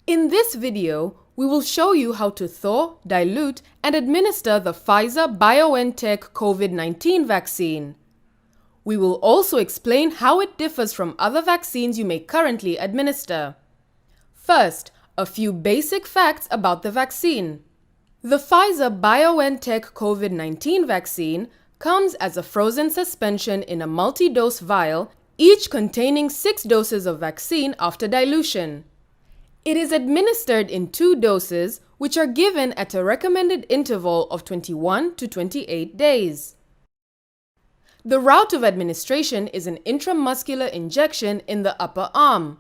In this video, we will show you how to thaw, dilute, and administer the Pfizer-BioNTech COVID-19 vaccine. We will also explain how it differs from other vaccines you may currently administer. First, a few basic facts about the vaccine. The Pfizer-BioNTech COVID-19 vaccine comes as a frozen suspension in a multi-dose vial, each containing 6 doses of vaccine after dilution. It is administered in 2 doses, which are given at a recommended interval of 21 to 28 days. The route of administration is an intramuscular injection in the upper arm.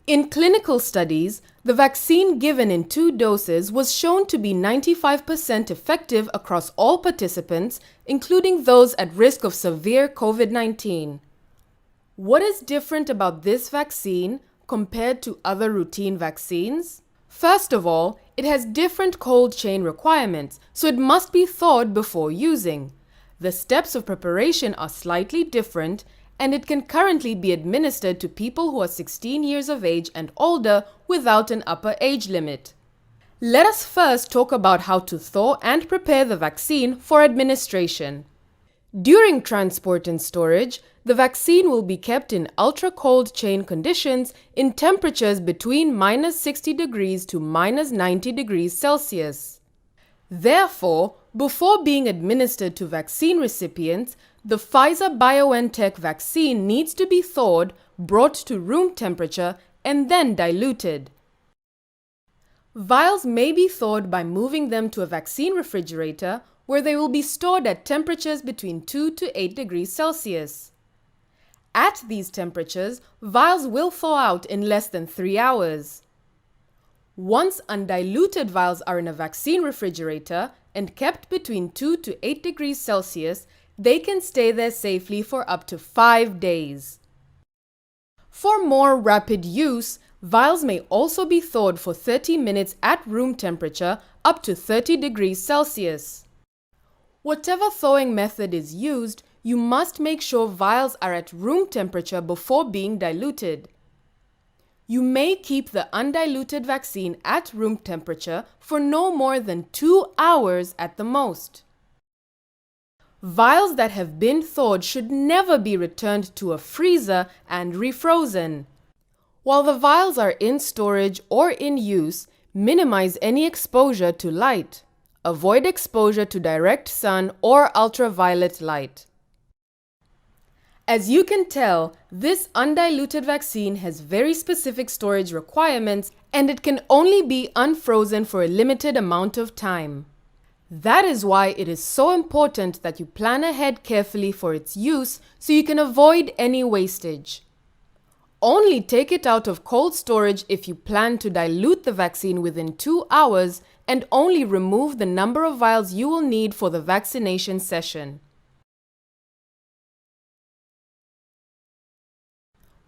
In clinical studies, the vaccine given in 2 doses was shown to be 95% effective across all participants, including those at risk of severe COVID-19. What is different about this vaccine compared to other routine vaccines? First of all, it has different cold chain requirements, so it must be thawed before using. The steps of preparation are slightly different, and it can currently be administered to people who are 16 years of age and older without an upper age limit. Let us first talk about how to thaw and prepare the vaccine for administration. During transport and storage, the vaccine will be kept in ultra-cold chain conditions in temperatures between -60 degrees to -90 degrees Celsius. Therefore, before being administered to vaccine recipients, the Pfizer-BioNTech vaccine needs to be thawed, brought to room temperature, and then diluted. Vials may be thawed by moving them to a vaccine refrigerator, where they will be stored at temperatures between 2 to 8 degrees Celsius. At these temperatures, vials will thaw out in less than 3 hours. Once undiluted vials are in a vaccine refrigerator and kept between 2 to 8 degrees Celsius, they can stay there safely for up to 5 days. For more rapid use, vials may also be thawed for 30 minutes at room temperature up to 30 degrees Celsius. Whatever thawing method is used, you must make sure vials are at room temperature before being diluted. You may keep the undiluted vaccine at room temperature for no more than 2 hours at the most. Vials that have been thawed should never be returned to a freezer and refrozen. While the vials are in storage or in use, minimize any exposure to light. Avoid exposure to direct sun or ultraviolet light. As you can tell, this undiluted vaccine has very specific storage requirements, and it can only be unfrozen for a limited amount of time. That is why it is so important that you plan ahead carefully for its use so you can avoid any wastage. Only take it out of cold storage if you plan to dilute the vaccine within 2 hours, and only remove the number of vials you will need for the vaccination session.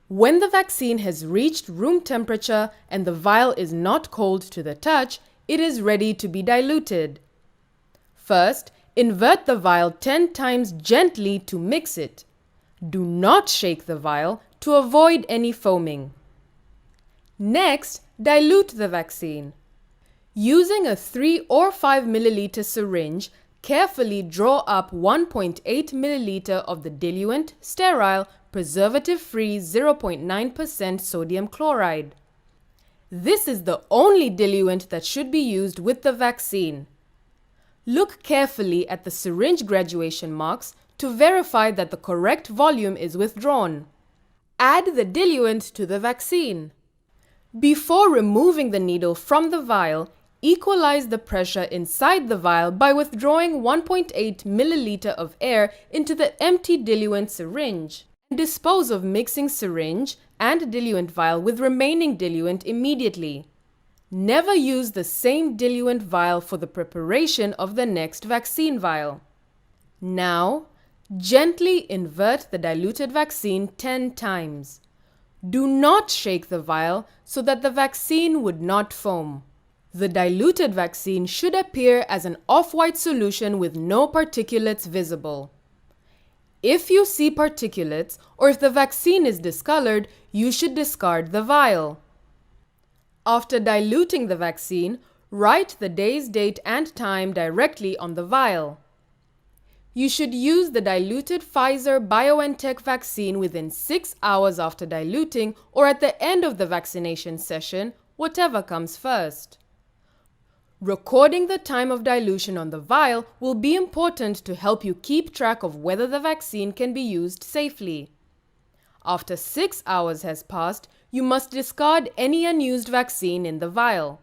When the vaccine has reached room temperature and the vial is not cold to the touch, it is ready to be diluted. First, invert the vial 10 times gently to mix it. Do not shake the vial to avoid any foaming. Next, dilute the vaccine. Using a 3 or 5 milliliter syringe, carefully draw up 1.8 milliliter of the diluent, sterile, preservative-free 0.9% sodium chloride. This is the only diluent that should be used with the vaccine. Look carefully at the syringe graduation marks to verify that the correct volume is withdrawn. Add the diluent to the vaccine. Before removing the needle from the vial, equalize the pressure inside the vial by withdrawing 1.8 milliliter of air into the empty diluent syringe. Dispose of mixing syringe and diluent vial with remaining diluent immediately. Never use the same diluent vial for the preparation of the next vaccine vial. Now, gently invert the diluted vaccine 10 times. Do not shake the vial so that the vaccine would not foam. The diluted vaccine should appear as an off-white solution with no particulates visible. If you see particulates or if the vaccine is discolored, you should discard the vial. After diluting the vaccine, write the day's date and time directly on the vial. You should use the diluted Pfizer-BioNTech vaccine within 6 hours after diluting or at the end of the vaccination session, whatever comes first. Recording the time of dilution on the vial will be important to help you keep track of whether the vaccine can be used safely. After 6 hours has passed, you must discard any unused vaccine in the vial.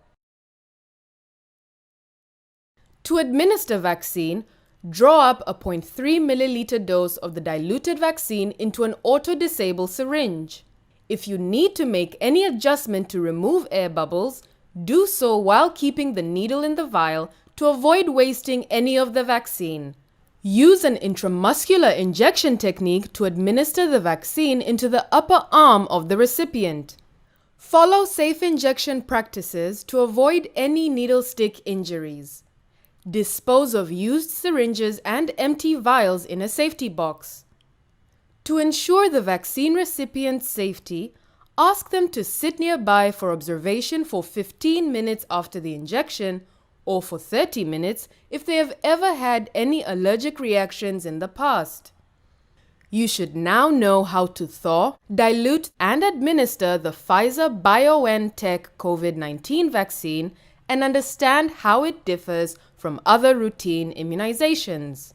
To administer vaccine, draw up a 0.3 milliliter dose of the diluted vaccine into an auto-disable syringe. If you need to make any adjustment to remove air bubbles, do so while keeping the needle in the vial to avoid wasting any of the vaccine. Use an intramuscular injection technique to administer the vaccine into the upper arm of the recipient. Follow safe injection practices to avoid any needle stick injuries. Dispose of used syringes and empty vials in a safety box. To ensure the vaccine recipient's safety, ask them to sit nearby for observation for 15 minutes after the injection or for 30 minutes if they have ever had any allergic reactions in the past. You should now know how to thaw, dilute, and administer the Pfizer-BioNTech COVID-19 vaccine and understand how it differs from other routine immunizations.